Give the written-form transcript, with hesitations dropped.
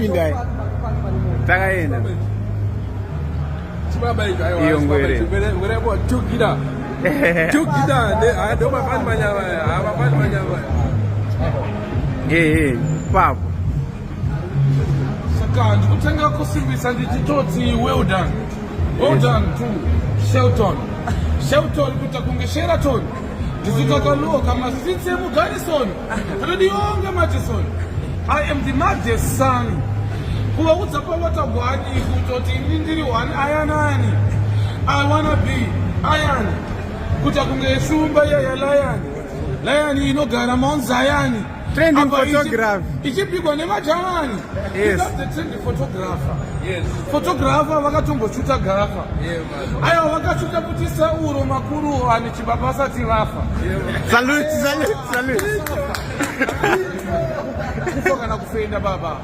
Takapinda. Takaenda. Iyo ngwere. Ngwere kwa chukida. Chukida. Ado mafani manyawa. Mafani manyawa. Papo. Saka, ndikutenga kusimbisa ndititoti well done. Well done to Shelton. Shelton kutakunge Sheraton. Ndizikakalo kama sitse mu Garrison. Kandi yonke Madison. I am the maddest son. Kuwa utsapa watagwadi kutoti ndiri one ayanani. I wanna be Iron. Kutakunge shumba ya Lion. Lion inogara Mount Zion. Trending photographer. Ichipigwa nemajamani. Yes. That's the trending photographer. Yes. Photographer vakatombochuta gafa. Aya vakachuta kuti Sauro makuru ani chibabasa tivafa. Salute. Kufoka na kufenda baba.